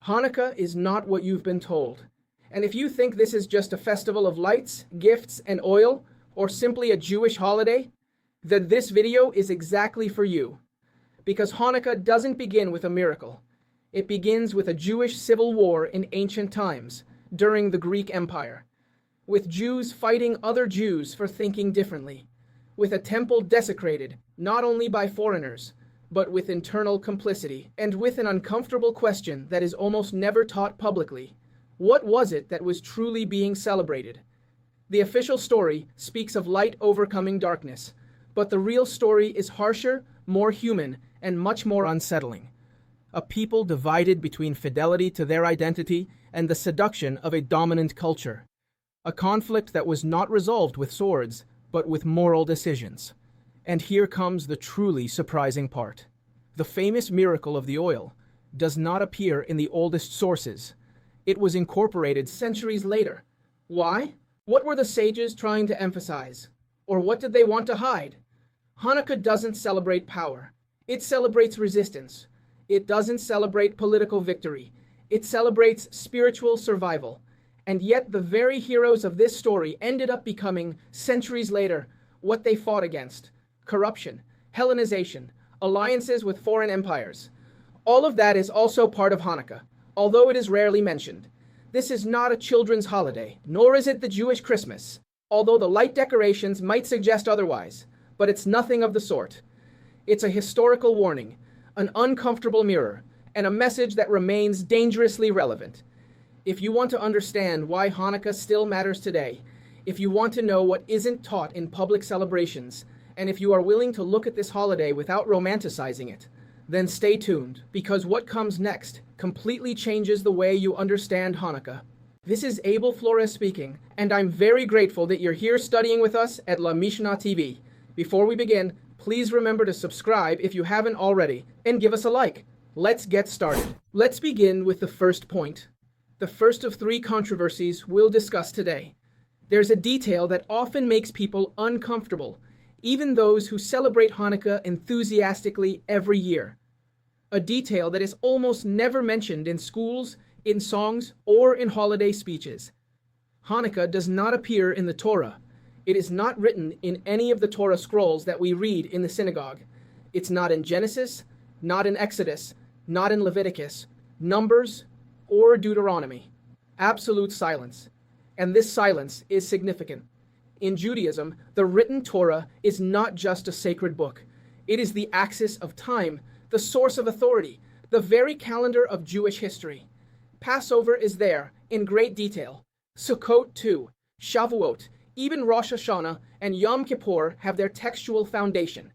Hanukkah is not what you've been told. And if you think this is just a festival of lights, gifts, and oil, or simply a Jewish holiday, then this video is exactly for you. Because Hanukkah doesn't begin with a miracle. It begins with a Jewish civil war in ancient times, during the Greek Empire, with Jews fighting other Jews for thinking differently, with a temple desecrated not only by foreigners, but with internal complicity, and with an uncomfortable question that is almost never taught publicly. What was it that was truly being celebrated? The official story speaks of light overcoming darkness, but the real story is harsher, more human, and much more unsettling. A people divided between fidelity to their identity and the seduction of a dominant culture. A conflict that was not resolved with swords, but with moral decisions. And here comes the truly surprising part. The famous miracle of the oil does not appear in the oldest sources. It was incorporated centuries later. Why? What were the sages trying to emphasize? Or what did they want to hide? Hanukkah doesn't celebrate power. It celebrates resistance. It doesn't celebrate political victory. It celebrates spiritual survival. And yet the very heroes of this story ended up becoming, centuries later, what they fought against: corruption, Hellenization, alliances with foreign empires. All of that is also part of Hanukkah, although it is rarely mentioned. This is not a children's holiday, nor is it the Jewish Christmas, although the light decorations might suggest otherwise, but it's nothing of the sort. It's a historical warning, an uncomfortable mirror, and a message that remains dangerously relevant. If you want to understand why Hanukkah still matters today, if you want to know what isn't taught in public celebrations, and if you are willing to look at this holiday without romanticizing it, then stay tuned, because what comes next completely changes the way you understand Hanukkah. This is Abel Flores speaking, and I'm very grateful that you're here studying with us at La Mishna TV. Before we begin, please remember to subscribe if you haven't already, and give us a like. Let's get started. Let's begin with the first point. The first of three controversies we'll discuss today. There's a detail that often makes people uncomfortable, even those who celebrate Hanukkah enthusiastically every year. A detail that is almost never mentioned in schools, in songs, or in holiday speeches. Hanukkah does not appear in the Torah. It is not written in any of the Torah scrolls that we read in the synagogue. It's not in Genesis, not in Exodus, not in Leviticus, Numbers, or Deuteronomy. Absolute silence. And this silence is significant. In Judaism, the written Torah is not just a sacred book. It is the axis of time, the source of authority, the very calendar of Jewish history. Passover is there in great detail. Sukkot too, Shavuot, even Rosh Hashanah and Yom Kippur have their textual foundation.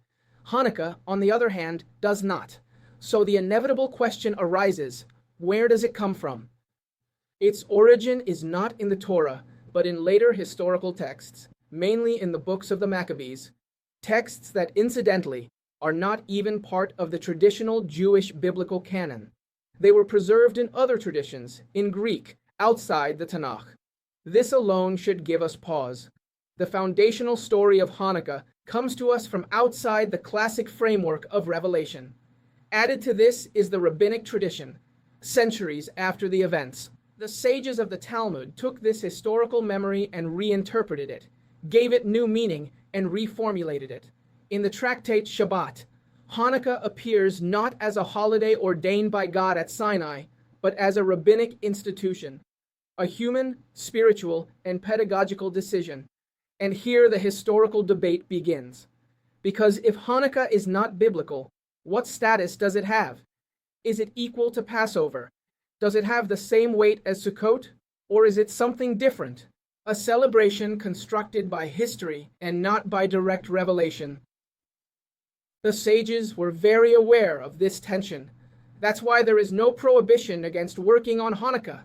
Hanukkah, on the other hand, does not. So the inevitable question arises, where does it come from? Its origin is not in the Torah, but in later historical texts, mainly in the books of the Maccabees, texts that incidentally are not even part of the traditional Jewish biblical canon. They were preserved in other traditions, in Greek, outside the Tanakh. This alone should give us pause. The foundational story of Hanukkah comes to us from outside the classic framework of Revelation. Added to this is the rabbinic tradition, centuries after the events. The sages of the Talmud took this historical memory and reinterpreted it, gave it new meaning, and reformulated it. In the tractate Shabbat, Hanukkah appears not as a holiday ordained by God at Sinai, but as a rabbinic institution, a human, spiritual, and pedagogical decision. And here the historical debate begins. Because if Hanukkah is not biblical, what status does it have? Is it equal to Passover? Does it have the same weight as Sukkot? Or is it something different? A celebration constructed by history and not by direct revelation. The sages were very aware of this tension. That's why there is no prohibition against working on Hanukkah.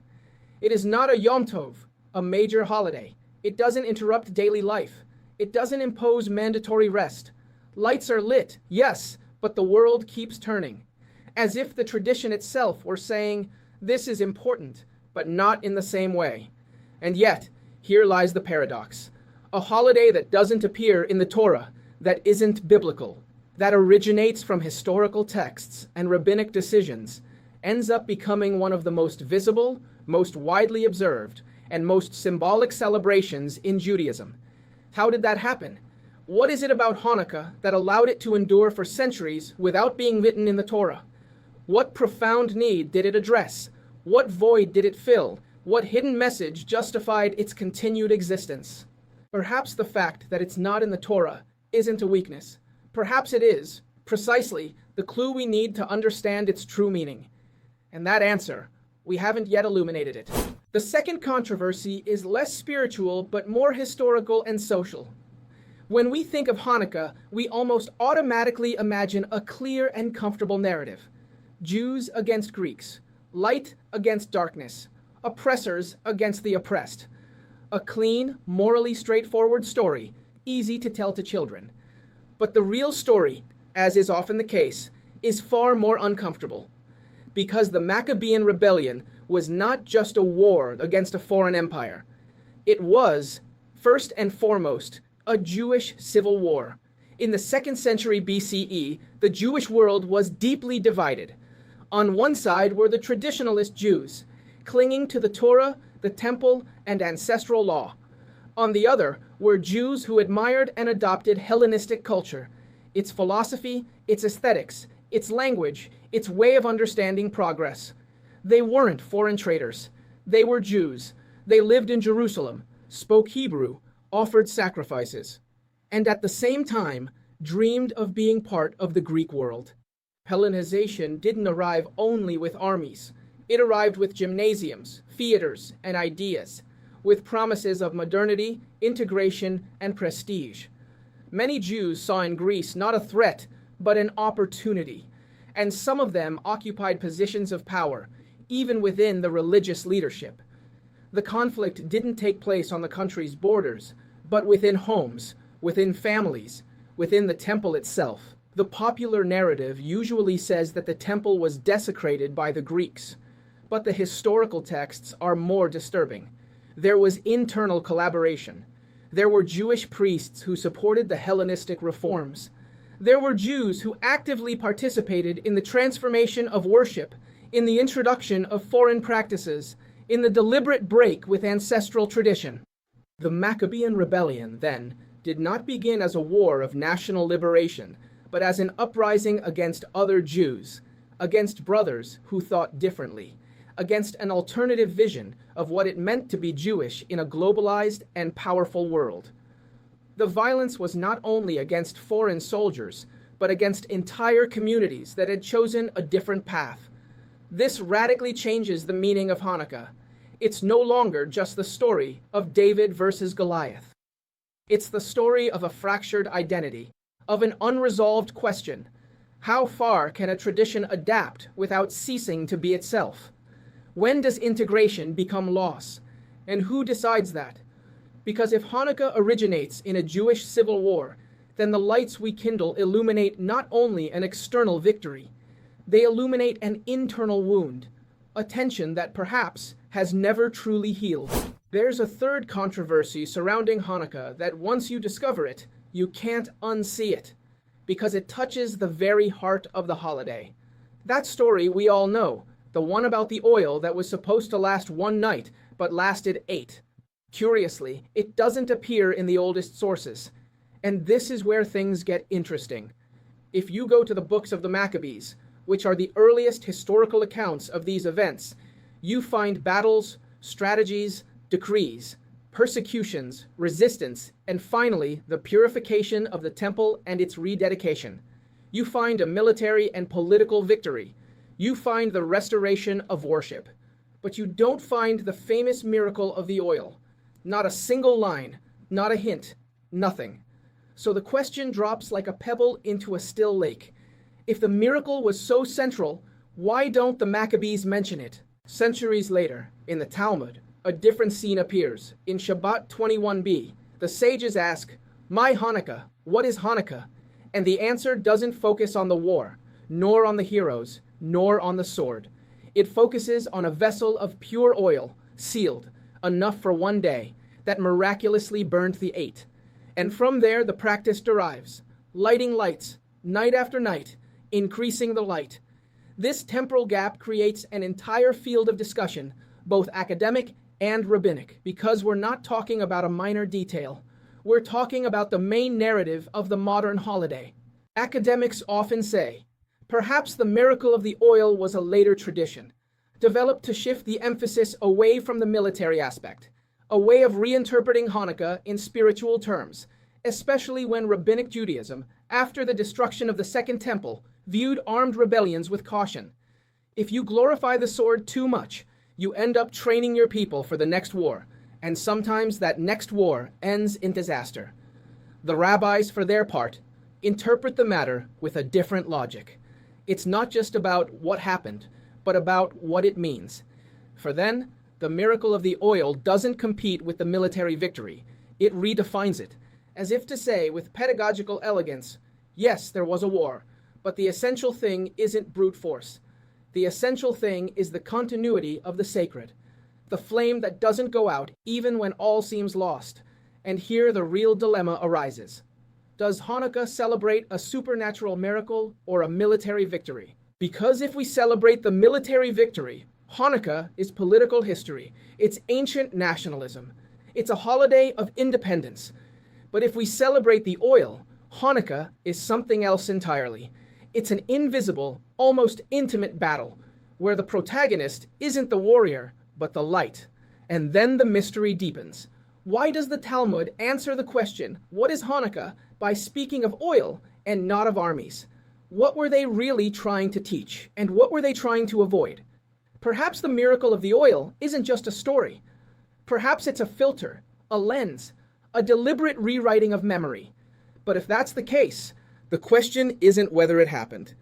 It is not a Yom Tov, a major holiday. It doesn't interrupt daily life. It doesn't impose mandatory rest. Lights are lit, yes, but the world keeps turning. As if the tradition itself were saying, this is important, but not in the same way. And yet, here lies the paradox. A holiday that doesn't appear in the Torah, that isn't biblical, that originates from historical texts and rabbinic decisions, ends up becoming one of the most visible, most widely observed, and most symbolic celebrations in Judaism. How did that happen? What is it about Hanukkah that allowed it to endure for centuries without being written in the Torah? What profound need did it address? What void did it fill? What hidden message justified its continued existence? Perhaps the fact that it's not in the Torah isn't a weakness. Perhaps it is, precisely, the clue we need to understand its true meaning. And that answer, we haven't yet illuminated it. The second controversy is less spiritual but more historical and social. When we think of Hanukkah, we almost automatically imagine a clear and comfortable narrative. Jews against Greeks, light against darkness, oppressors against the oppressed. A clean, morally straightforward story, easy to tell to children. But the real story, as is often the case, is far more uncomfortable. Because the Maccabean rebellion was not just a war against a foreign empire. It was, first and foremost, a Jewish civil war. In the 2nd century BCE, the Jewish world was deeply divided. On one side were the traditionalist Jews, clinging to the Torah, the temple, and ancestral law. On the other were Jews who admired and adopted Hellenistic culture, its philosophy, its aesthetics, its language, its way of understanding progress. They weren't foreign traders. They were Jews. They lived in Jerusalem, spoke Hebrew, offered sacrifices, and at the same time dreamed of being part of the Greek world. Hellenization didn't arrive only with armies. It arrived with gymnasiums, theaters, and ideas, with promises of modernity, integration, and prestige. Many Jews saw in Greece not a threat, but an opportunity, and some of them occupied positions of power, even within the religious leadership. The conflict didn't take place on the country's borders, but within homes, within families, within the temple itself. The popular narrative usually says that the temple was desecrated by the Greeks, but the historical texts are more disturbing. There was internal collaboration. There were Jewish priests who supported the Hellenistic reforms. There were Jews who actively participated in the transformation of worship, in the introduction of foreign practices, in the deliberate break with ancestral tradition. The Maccabean rebellion, then, did not begin as a war of national liberation, but as an uprising against other Jews, against brothers who thought differently, against an alternative vision of what it meant to be Jewish in a globalized and powerful world. The violence was not only against foreign soldiers, but against entire communities that had chosen a different path. This radically changes the meaning of Hanukkah. It's no longer just the story of David versus Goliath. It's the story of a fractured identity, of an unresolved question. How far can a tradition adapt without ceasing to be itself? When does integration become loss? And who decides that? Because if Hanukkah originates in a Jewish civil war, then the lights we kindle illuminate not only an external victory, they illuminate an internal wound, a tension that perhaps has never truly healed. There's a third controversy surrounding Hanukkah that once you discover it, you can't unsee it, because it touches the very heart of the holiday. That story we all know, the one about the oil that was supposed to last one night, but lasted 8. Curiously, it doesn't appear in the oldest sources. And this is where things get interesting. If you go to the books of the Maccabees, which are the earliest historical accounts of these events, you find battles, strategies, decrees, persecutions, resistance, and finally, the purification of the temple and its rededication. You find a military and political victory. You find the restoration of worship. But you don't find the famous miracle of the oil. Not a single line, not a hint, nothing. So the question drops like a pebble into a still lake. If the miracle was so central, why don't the Maccabees mention it? Centuries later, in the Talmud, a different scene appears. In Shabbat 21b, the sages ask, "My Hanukkah, what is Hanukkah?" And the answer doesn't focus on the war, nor on the heroes, nor on the sword. It focuses on a vessel of pure oil, sealed, enough for one day, that miraculously burned the 8. And from there the practice derives, lighting lights, night after night, increasing the light. This temporal gap creates an entire field of discussion, both academic and rabbinic, because we're not talking about a minor detail. We're talking about the main narrative of the modern holiday. Academics often say, perhaps the miracle of the oil was a later tradition, developed to shift the emphasis away from the military aspect, a way of reinterpreting Hanukkah in spiritual terms, especially when rabbinic Judaism, after the destruction of the Second Temple, viewed armed rebellions with caution. If you glorify the sword too much, you end up training your people for the next war, and sometimes that next war ends in disaster. The rabbis, for their part, interpret the matter with a different logic. It's not just about what happened, but about what it means. For them, the miracle of the oil doesn't compete with the military victory. It redefines it, as if to say with pedagogical elegance, yes, there was a war, but the essential thing isn't brute force. The essential thing is the continuity of the sacred, the flame that doesn't go out even when all seems lost. And here the real dilemma arises. Does Hanukkah celebrate a supernatural miracle or a military victory? Because if we celebrate the military victory, Hanukkah is political history. It's ancient nationalism. It's a holiday of independence. But if we celebrate the oil, Hanukkah is something else entirely. It's an invisible, almost intimate battle, where the protagonist isn't the warrior, but the light. And then the mystery deepens. Why does the Talmud answer the question, what is Hanukkah, by speaking of oil and not of armies? What were they really trying to teach, and what were they trying to avoid? Perhaps the miracle of the oil isn't just a story. Perhaps it's a filter, a lens, a deliberate rewriting of memory. But if that's the case, the question isn't whether it happened.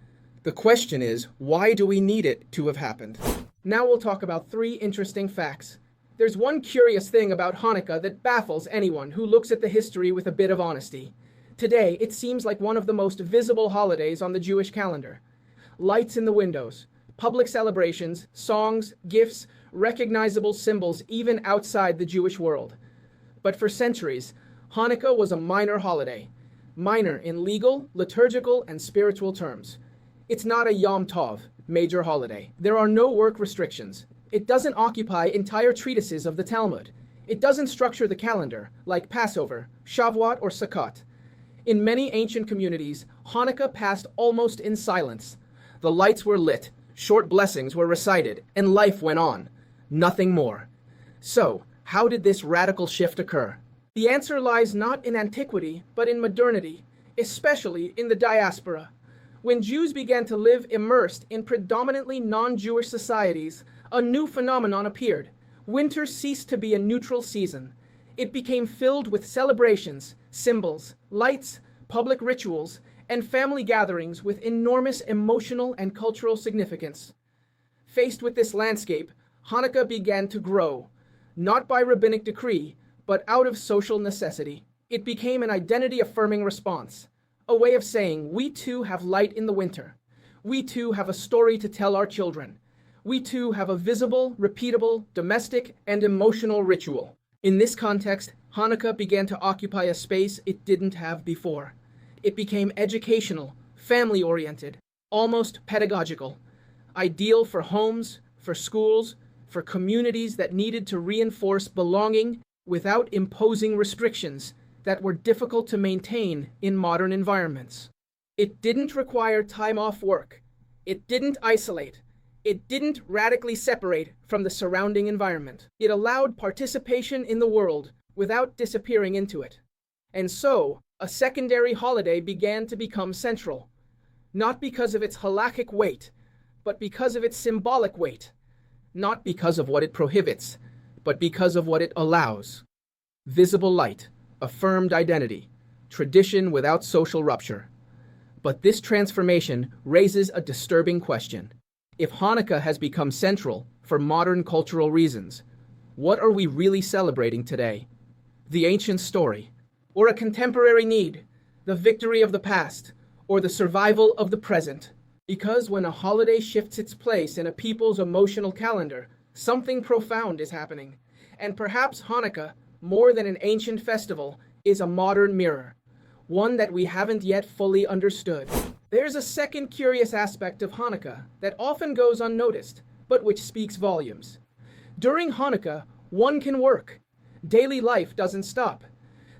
The question is, why do we need it to have happened? Now we'll talk about 3 interesting facts. There's one curious thing about Hanukkah that baffles anyone who looks at the history with a bit of honesty. Today, it seems like one of the most visible holidays on the Jewish calendar. Lights in the windows, public celebrations, songs, gifts, recognizable symbols even outside the Jewish world. But for centuries, Hanukkah was a minor holiday. Minor in legal, liturgical, and spiritual terms. It's not a Yom Tov, major holiday. There are no work restrictions. It doesn't occupy entire treatises of the Talmud. It doesn't structure the calendar, like Passover, Shavuot, or Sukkot. In many ancient communities, Hanukkah passed almost in silence. The lights were lit, short blessings were recited, and life went on. Nothing more. So, how did this radical shift occur? The answer lies not in antiquity, but in modernity, especially in the diaspora. When Jews began to live immersed in predominantly non-Jewish societies, a new phenomenon appeared. Winter ceased to be a neutral season. It became filled with celebrations, symbols, lights, public rituals, and family gatherings with enormous emotional and cultural significance. Faced with this landscape, Hanukkah began to grow, not by rabbinic decree, but out of social necessity. It became an identity-affirming response, a way of saying, we too have light in the winter. We too have a story to tell our children. We too have a visible, repeatable, domestic, and emotional ritual. In this context, Hanukkah began to occupy a space it didn't have before. It became educational, family-oriented, almost pedagogical, ideal for homes, for schools, for communities that needed to reinforce belonging without imposing restrictions that were difficult to maintain in modern environments. It didn't require time off work. It didn't isolate. It didn't radically separate from the surrounding environment. It allowed participation in the world without disappearing into it. And so, a secondary holiday began to become central, not because of its halakhic weight, but because of its symbolic weight, not because of what it prohibits, but because of what it allows. Visible light, affirmed identity, tradition without social rupture. But this transformation raises a disturbing question. If Hanukkah has become central for modern cultural reasons, what are we really celebrating today? The ancient story, or a contemporary need, the victory of the past, or the survival of the present? Because when a holiday shifts its place in a people's emotional calendar, something profound is happening. And perhaps Hanukkah, more than an ancient festival, is a modern mirror, one that we haven't yet fully understood. There's a second curious aspect of Hanukkah that often goes unnoticed, but which speaks volumes. During Hanukkah, one can work. Daily life doesn't stop.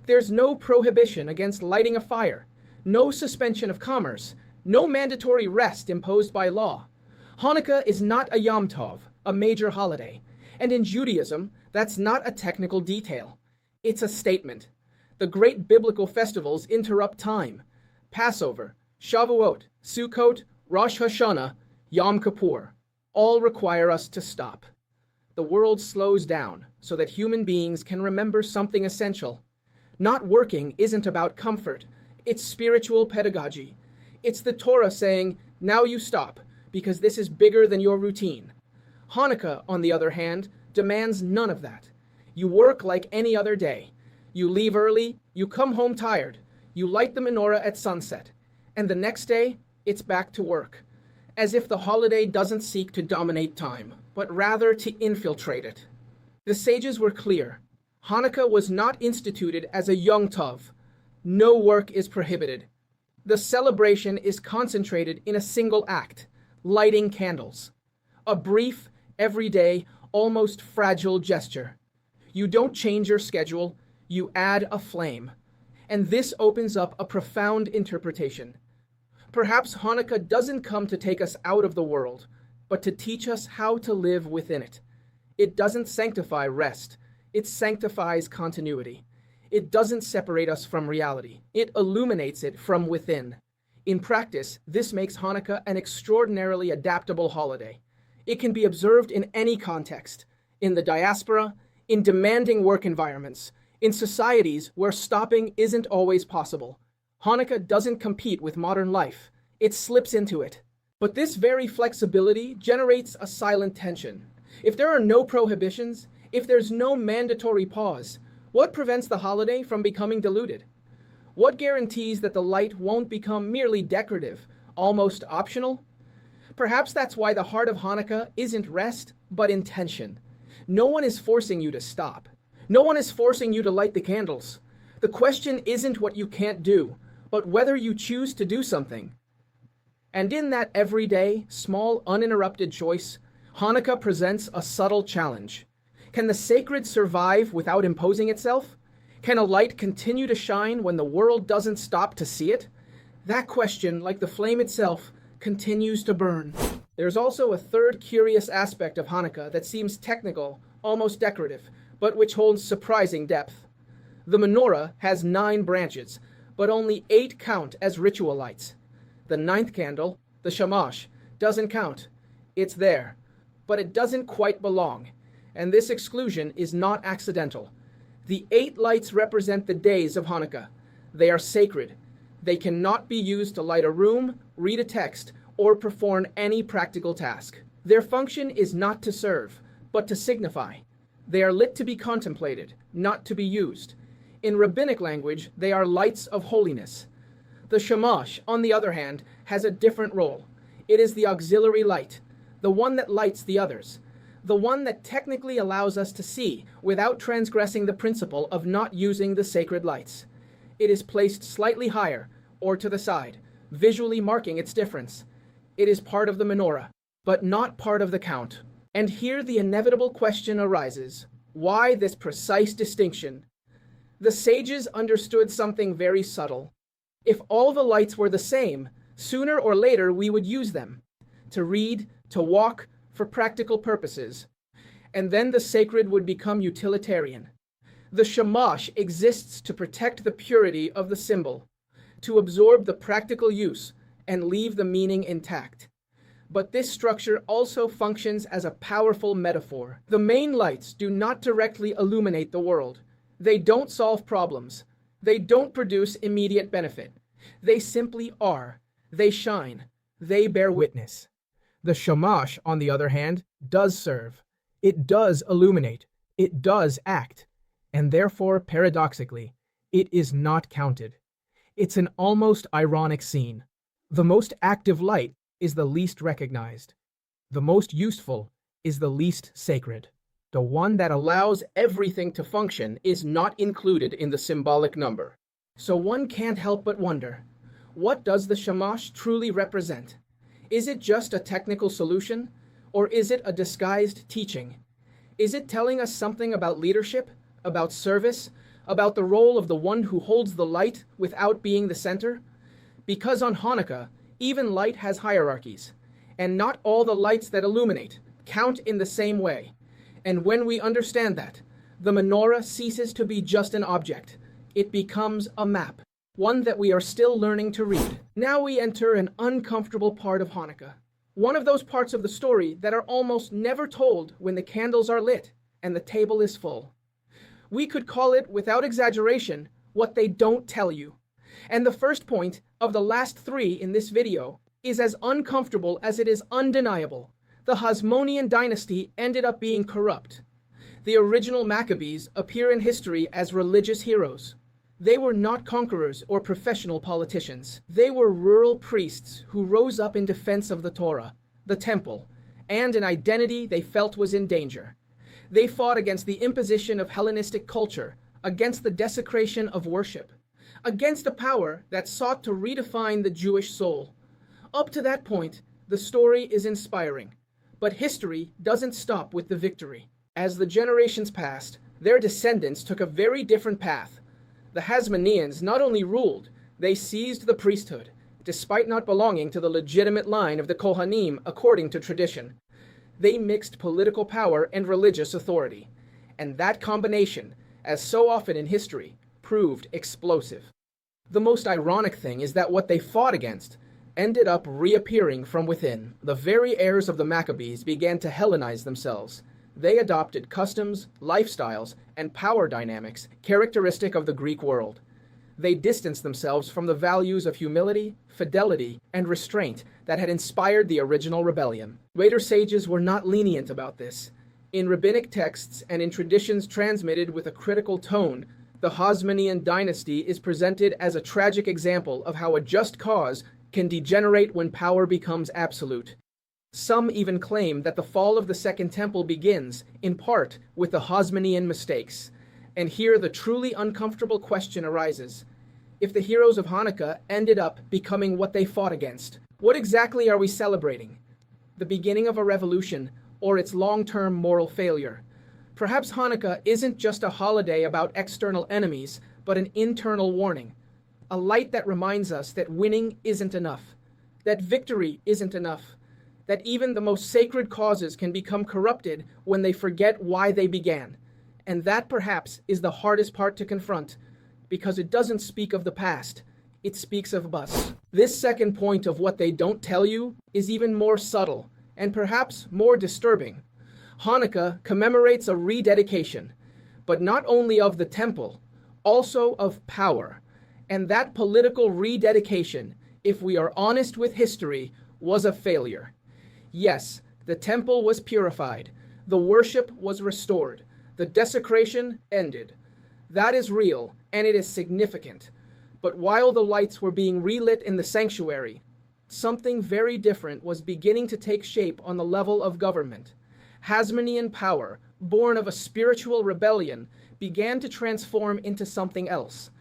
There's no prohibition against lighting a fire, no suspension of commerce, no mandatory rest imposed by law. Hanukkah is not a Yom Tov, a major holiday, and in Judaism, that's not a technical detail. It's a statement. The great biblical festivals interrupt time. Passover, Shavuot, Sukkot, Rosh Hashanah, Yom Kippur, all require us to stop. The world slows down so that human beings can remember something essential. Not working isn't about comfort, it's spiritual pedagogy. It's the Torah saying, now you stop, because this is bigger than your routine. Hanukkah, on the other hand, demands none of that. You work like any other day. You leave early, you come home tired, you light the menorah at sunset, and the next day, it's back to work. As if the holiday doesn't seek to dominate time, but rather to infiltrate it. The sages were clear. Hanukkah was not instituted as a Yom Tov. No work is prohibited. The celebration is concentrated in a single act, lighting candles. A brief, everyday, almost fragile gesture. You don't change your schedule, you add a flame. And this opens up a profound interpretation. Perhaps Hanukkah doesn't come to take us out of the world, but to teach us how to live within it. It doesn't sanctify rest, it sanctifies continuity. It doesn't separate us from reality, it illuminates it from within. In practice, this makes Hanukkah an extraordinarily adaptable holiday. It can be observed in any context, in the diaspora, in demanding work environments, in societies where stopping isn't always possible. Hanukkah doesn't compete with modern life, it slips into it. But this very flexibility generates a silent tension. If there are no prohibitions, if there's no mandatory pause, what prevents the holiday from becoming diluted? What guarantees that the light won't become merely decorative, almost optional? Perhaps that's why the heart of Hanukkah isn't rest, but intention. No one is forcing you to stop. No one is forcing you to light the candles. The question isn't what you can't do, but whether you choose to do something. And in that everyday, small, uninterrupted choice, Hanukkah presents a subtle challenge. Can the sacred survive without imposing itself? Can a light continue to shine when the world doesn't stop to see it? That question, like the flame itself, continues to burn. There's also a third curious aspect of Hanukkah that seems technical, almost decorative, but which holds surprising depth. The menorah has 9 branches, but only 8 count as ritual lights. The 9th candle, the shamash, doesn't count. It's there, but it doesn't quite belong, and this exclusion is not accidental. The 8 lights represent the days of Hanukkah. They are sacred. They cannot be used to light a room, read a text, or perform any practical task. Their function is not to serve, but to signify. They are lit to be contemplated, not to be used. In rabbinic language, they are lights of holiness. The shamash, on the other hand, has a different role. It is the auxiliary light, the one that lights the others, the one that technically allows us to see without transgressing the principle of not using the sacred lights. It is placed slightly higher, or to the side, visually marking its difference. It is part of the menorah, but not part of the count. And here the inevitable question arises: why this precise distinction? The sages understood something very subtle. If all the lights were the same, sooner or later we would use them, to read, to walk, for practical purposes. And then the sacred would become utilitarian. The shamash exists to protect the purity of the symbol, to absorb the practical use and leave the meaning intact. But this structure also functions as a powerful metaphor. The main lights do not directly illuminate the world. They don't solve problems. They don't produce immediate benefit. They simply are. They shine. They bear witness. The shamash, on the other hand, does serve. It does illuminate. It does act. And therefore, paradoxically, it is not counted. It's an almost ironic scene. The most active light is the least recognized. The most useful is the least sacred. The one that allows everything to function is not included in the symbolic number. So one can't help but wonder, What does the shamash truly represent? Is it just a technical solution? Or is it a disguised teaching? Is it telling us something about leadership, about service, about the role of the one who holds the light without being the center? Because on Hanukkah, even light has hierarchies, and not all the lights that illuminate count in the same way. And when we understand that, the menorah ceases to be just an object. It becomes a map, one that we are still learning to read. Now we enter an uncomfortable part of Hanukkah. One of those parts of the story that are almost never told when the candles are lit and the table is full. We could call it, without exaggeration, what they don't tell you. And the first point of the last three in this video is as uncomfortable as it is undeniable. The Hasmonean dynasty ended up being corrupt. The original Maccabees appear in history as religious heroes. They were not conquerors or professional politicians. They were rural priests who rose up in defense of the Torah, the temple, and an identity they felt was in danger. They fought against the imposition of Hellenistic culture, against the desecration of worship, against a power that sought to redefine the Jewish soul. Up to that point, the story is inspiring. But history doesn't stop with the victory. As the generations passed, their descendants took a very different path. The Hasmoneans not only ruled, they seized the priesthood, despite not belonging to the legitimate line of the Kohanim according to tradition. They mixed political power and religious authority. And that combination, as so often in history, proved explosive. The most ironic thing is that what they fought against ended up reappearing from within. The very heirs of the Maccabees began to Hellenize themselves. They adopted customs, lifestyles, and power dynamics characteristic of the Greek world. They distanced themselves from the values of humility, fidelity, and restraint that had inspired the original rebellion. Later sages were not lenient about this. In rabbinic texts and in traditions transmitted with a critical tone, the Hasmonean dynasty is presented as a tragic example of how a just cause can degenerate when power becomes absolute. Some even claim that the fall of the Second Temple begins, in part, with the Hasmonean mistakes. And here the truly uncomfortable question arises. If the heroes of Hanukkah ended up becoming what they fought against, what exactly are we celebrating? The beginning of a revolution, or its long-term moral failure? Perhaps Hanukkah isn't just a holiday about external enemies, but an internal warning. A light that reminds us that winning isn't enough, that victory isn't enough, that even the most sacred causes can become corrupted when they forget why they began. And that perhaps is the hardest part to confront, because it doesn't speak of the past, it speaks of us. This second point of what they don't tell you is even more subtle, and perhaps more disturbing. Hanukkah commemorates a rededication, but not only of the temple, also of power. And that political rededication, if we are honest with history, was a failure. Yes, the temple was purified, the worship was restored, the desecration ended. That is real, and it is significant. But while the lights were being relit in the sanctuary, something very different was beginning to take shape on the level of government. Hasmonean power, born of a spiritual rebellion, began to transform into something else.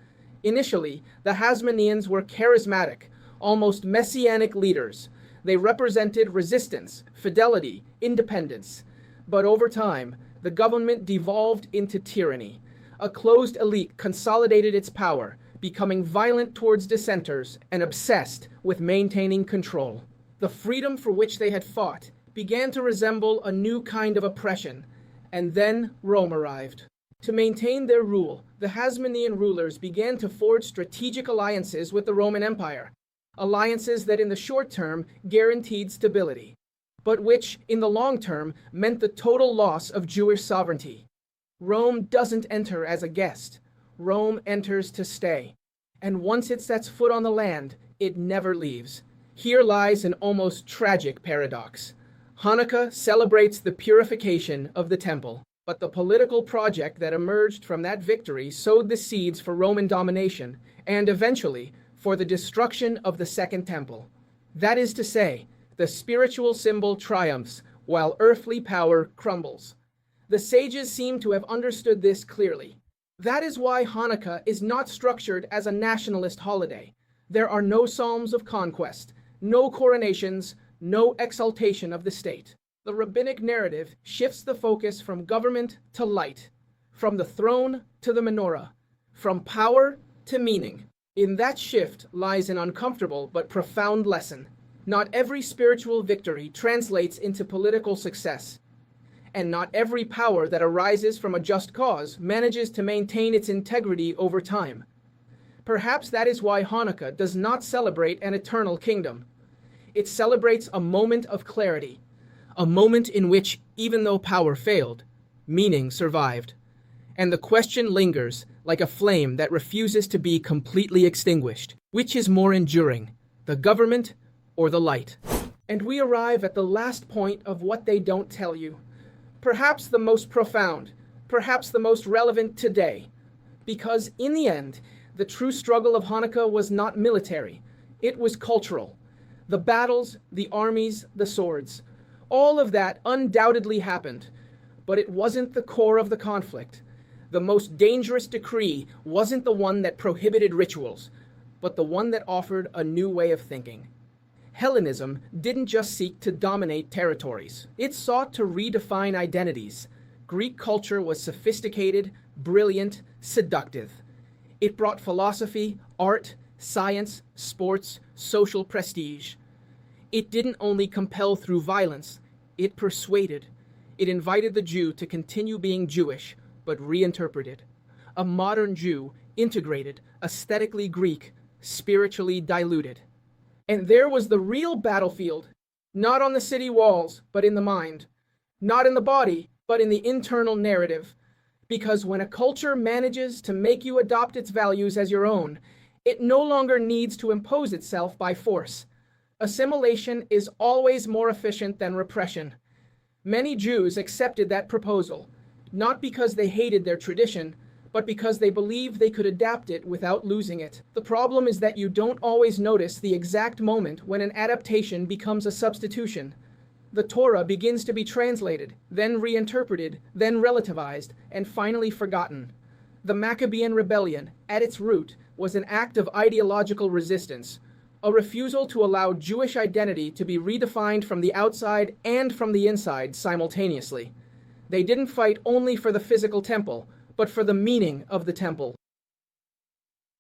Initially, the Hasmoneans were charismatic, almost messianic leaders. They represented resistance, fidelity, independence. But over time, the government devolved into tyranny. A closed elite consolidated its power, becoming violent towards dissenters and obsessed with maintaining control. The freedom for which they had fought began to resemble a new kind of oppression, and then Rome arrived. To maintain their rule, the Hasmonean rulers began to forge strategic alliances with the Roman Empire, alliances that in the short term guaranteed stability, but which in the long term meant the total loss of Jewish sovereignty. Rome doesn't enter as a guest. Rome enters to stay. And once it sets foot on the land, it never leaves. Here lies an almost tragic paradox. Hanukkah celebrates the purification of the temple, but the political project that emerged from that victory sowed the seeds for Roman domination and eventually for the destruction of the Second Temple. That is to say, the spiritual symbol triumphs while earthly power crumbles. The sages seem to have understood this clearly. That is why Hanukkah is not structured as a nationalist holiday, There are no psalms of conquest, no coronations, no exaltation of the state. The rabbinic narrative shifts the focus from government to light, from the throne to the menorah, from power to meaning. In that shift lies an uncomfortable but profound lesson. Not every spiritual victory translates into political success, and not every power that arises from a just cause manages to maintain its integrity over time. Perhaps that is why Hanukkah does not celebrate an eternal kingdom. It celebrates a moment of clarity, a moment in which, even though power failed, meaning survived. And the question lingers like a flame that refuses to be completely extinguished. Which is more enduring, the government or the light? And we arrive at the last point of what they don't tell you. Perhaps the most profound, perhaps the most relevant today. Because in the end, the true struggle of Hanukkah was not military, it was cultural. The battles, the armies, the swords. All of that undoubtedly happened, but it wasn't the core of the conflict. The most dangerous decree wasn't the one that prohibited rituals, but the one that offered a new way of thinking. Hellenism didn't just seek to dominate territories. It sought to redefine identities. Greek culture was sophisticated, brilliant, seductive. It brought philosophy, art, science, sports, social prestige. It didn't only compel through violence, it persuaded. It invited the Jew to continue being Jewish, but reinterpreted. A modern Jew, integrated, aesthetically Greek, spiritually diluted. And there was the real battlefield, not on the city walls, but in the mind. Not in the body, but in the internal narrative. Because when a culture manages to make you adopt its values as your own, it no longer needs to impose itself by force. Assimilation is always more efficient than repression. Many Jews accepted that proposal, not because they hated their tradition, but because they believed they could adapt it without losing it. The problem is that you don't always notice the exact moment when an adaptation becomes a substitution. The Torah begins to be translated, then reinterpreted, then relativized, and finally forgotten. The Maccabean rebellion, at its root, was an act of ideological resistance, a refusal to allow Jewish identity to be redefined from the outside and from the inside simultaneously. They didn't fight only for the physical temple, but for the meaning of the temple.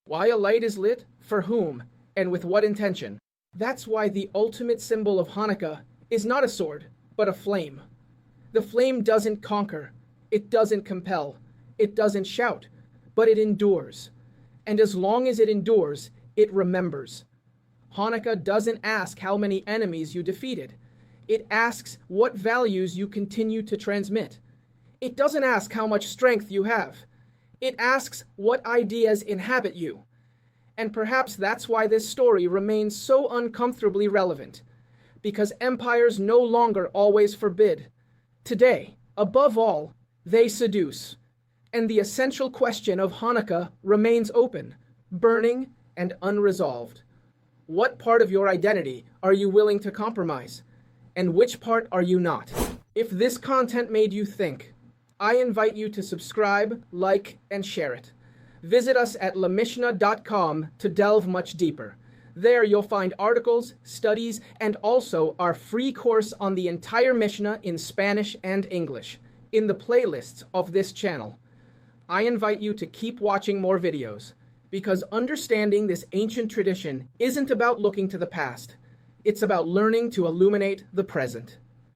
Why a light is lit, for whom, and with what intention? That's why the ultimate symbol of Hanukkah is not a sword, but a flame. The flame doesn't conquer, it doesn't compel, it doesn't shout, but it endures. And as long as it endures, it remembers. Hanukkah doesn't ask how many enemies you defeated. It asks what values you continue to transmit. It doesn't ask how much strength you have. It asks what ideas inhabit you. And perhaps that's why this story remains so uncomfortably relevant. Because empires no longer always forbid. Today, above all, they seduce. And the essential question of Hanukkah remains open, burning, and unresolved. What part of your identity are you willing to compromise? And which part are you not? If this content made you think, I invite you to subscribe, like, and share it. Visit us at lemishna.com to delve much deeper. There you'll find articles, studies, and also our free course on the entire Mishna in Spanish and English, in the playlists of this channel. I invite you to keep watching more videos, because understanding this ancient tradition isn't about looking to the past. It's about learning to illuminate the present.